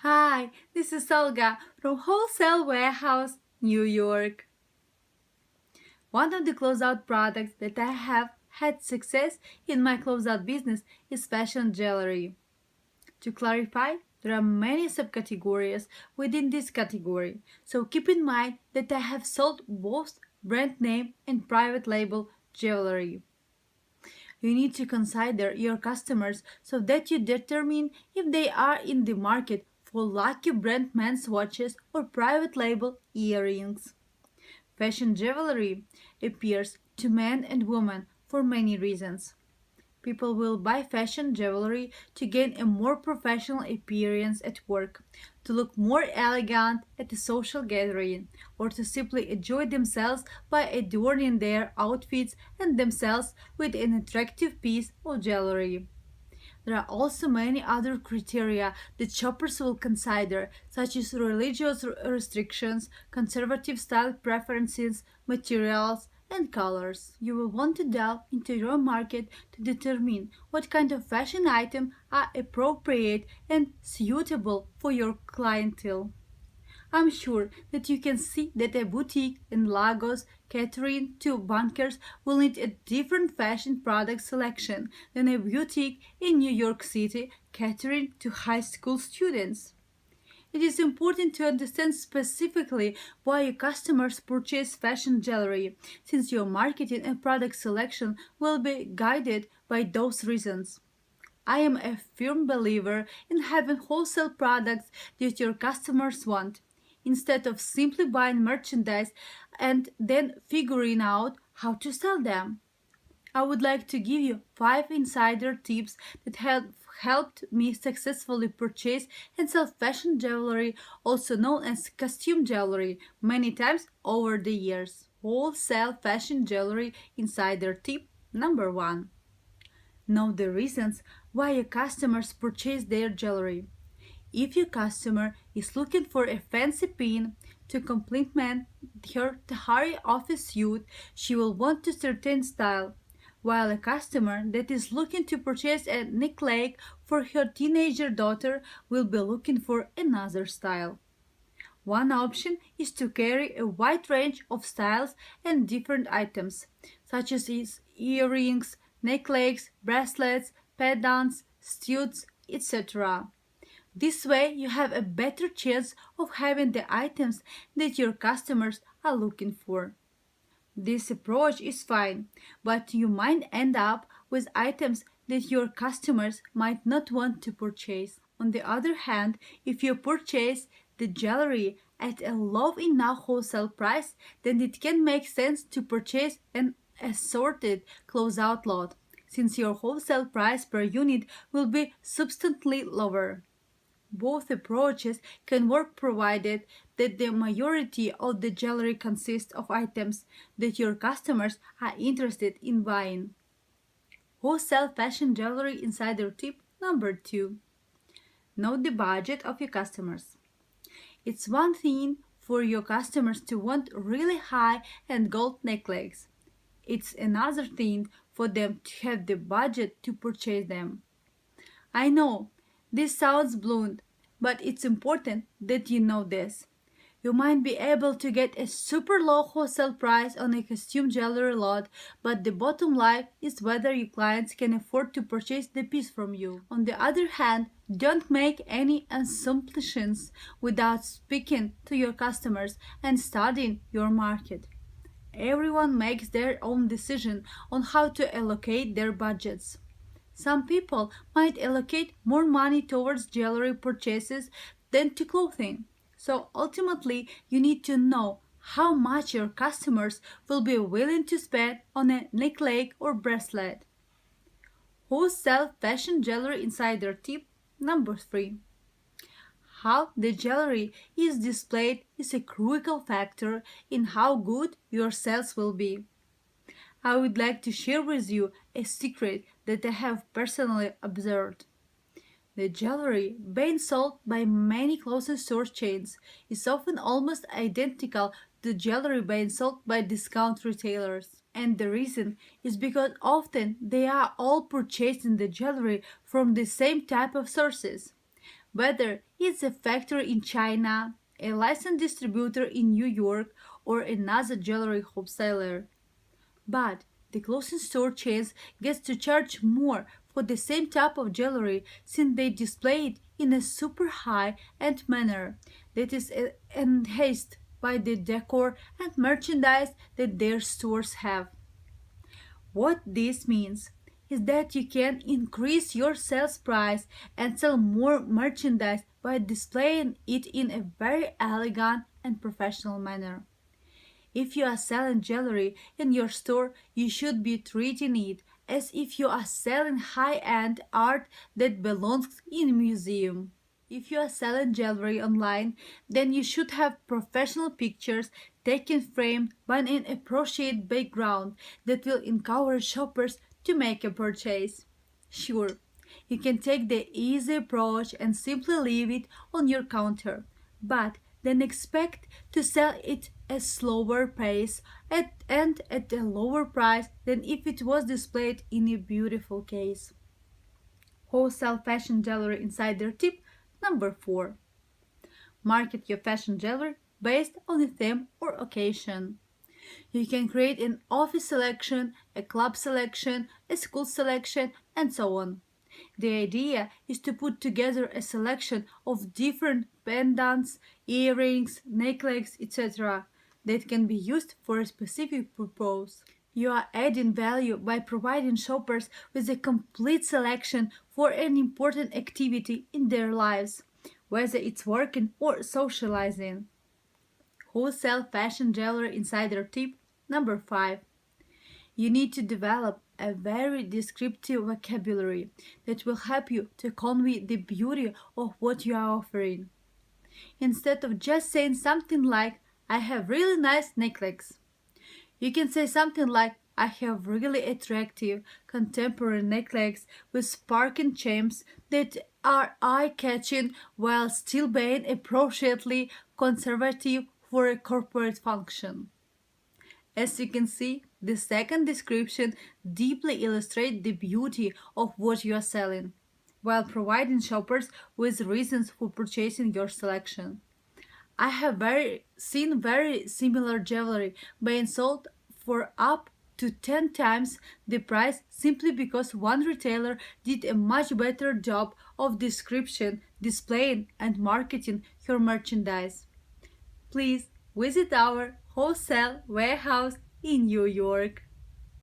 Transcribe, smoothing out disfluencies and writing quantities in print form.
Hi, this is Olga from Wholesale Warehouse, New York. One of the closeout products that I have had success in my closeout business is fashion jewelry. To clarify, there are many subcategories within this category, so keep in mind that I have sold both brand name and private label jewelry. You need to consider your customers so that you determine if they are in the market for lucky brand men's watches or private label earrings. Fashion jewelry appears to men and women for many reasons. People will buy fashion jewelry to gain a more professional appearance at work, to look more elegant at a social gathering, or to simply enjoy themselves by adorning their outfits and themselves with an attractive piece of jewelry. There are also many other criteria that shoppers will consider, such as religious restrictions, conservative style preferences, materials, and colors. You will want to delve into your market to determine what kind of fashion items are appropriate and suitable for your clientele. I'm sure that you can see that a boutique in Lagos catering to bankers will need a different fashion product selection than a boutique in New York City catering to high school students. It is important to understand specifically why your customers purchase fashion jewelry, since your marketing and product selection will be guided by those reasons. I am a firm believer in having wholesale products that your customers want, instead of simply buying merchandise and then figuring out how to sell them. I would like to give you 5 insider tips that have helped me successfully purchase and sell fashion jewelry, also known as costume jewelry, many times over the years. Wholesale fashion jewelry insider tip number 1. Know the reasons why your customers purchase their jewelry. If your customer is looking for a fancy pin to complement her Tahari office suit, she will want a certain style, while a customer that is looking to purchase a necklace for her teenager daughter will be looking for another style. One option is to carry a wide range of styles and different items, such as earrings, necklaces, bracelets, pendants, studs, etc. This way, you have a better chance of having the items that your customers are looking for. This approach is fine, but you might end up with items that your customers might not want to purchase. On the other hand, if you purchase the jewelry at a low enough wholesale price, then it can make sense to purchase an assorted closeout lot, since your wholesale price per unit will be substantially lower. Both approaches can work provided that the majority of the jewelry consists of items that your customers are interested in buying. Wholesale fashion jewelry insider tip number 2. Know the budget of your customers. It's one thing for your customers to want really high and gold necklaces. It's another thing for them to have the budget to purchase them. I know this sounds blunt, but it's important that you know this. You might be able to get a super low wholesale price on a costume jewelry lot, but the bottom line is whether your clients can afford to purchase the piece from you. On the other hand, don't make any assumptions without speaking to your customers and studying your market. Everyone makes their own decision on how to allocate their budgets. Some people might allocate more money towards jewelry purchases than to clothing. So ultimately, you need to know how much your customers will be willing to spend on a necklace or bracelet. Wholesale fashion jewelry insider tip number 3. How the jewelry is displayed is a crucial factor in how good your sales will be. I would like to share with you a secret that I have personally observed. The jewelry being sold by many clothing store chains is often almost identical to jewelry being sold by discount retailers. And the reason is because often they are all purchasing the jewelry from the same type of sources. Whether it's a factory in China, a licensed distributor in New York, or another jewelry wholesaler. But the clothing store chains gets to charge more for the same type of jewelry since they display it in a super high-end manner that is enhanced by the decor and merchandise that their stores have. What this means is that you can increase your sales price and sell more merchandise by displaying it in a very elegant and professional manner. If you are selling jewelry in your store, you should be treating it as if you are selling high-end art that belongs in a museum. If you are selling jewelry online, then you should have professional pictures taken framed by an appropriate background that will encourage shoppers to make a purchase. Sure, you can take the easy approach and simply leave it on your counter, but then expect to sell it at a slower pace and at a lower price than if it was displayed in a beautiful case. Wholesale fashion jewelry insider tip number 4. Market your fashion jewelry based on a theme or occasion. You can create an office selection, a club selection, a school selection, and so on. The idea is to put together a selection of different pendants, earrings, necklaces, etc. that can be used for a specific purpose. You are adding value by providing shoppers with a complete selection for an important activity in their lives, whether it's working or socializing. Wholesale fashion jewelry insider tip number 5. You need to develop a very descriptive vocabulary that will help you to convey the beauty of what you are offering. Instead of just saying something like, I have really nice necklace, you can say something like, I have really attractive contemporary necklace with sparkling gems that are eye-catching while still being appropriately conservative for a corporate function. As you can see, the second description deeply illustrates the beauty of what you are selling, while providing shoppers with reasons for purchasing your selection. I have seen very similar jewelry being sold for up to 10 times the price simply because one retailer did a much better job of description, displaying, and marketing her merchandise. Please visit our wholesale warehouse in New York.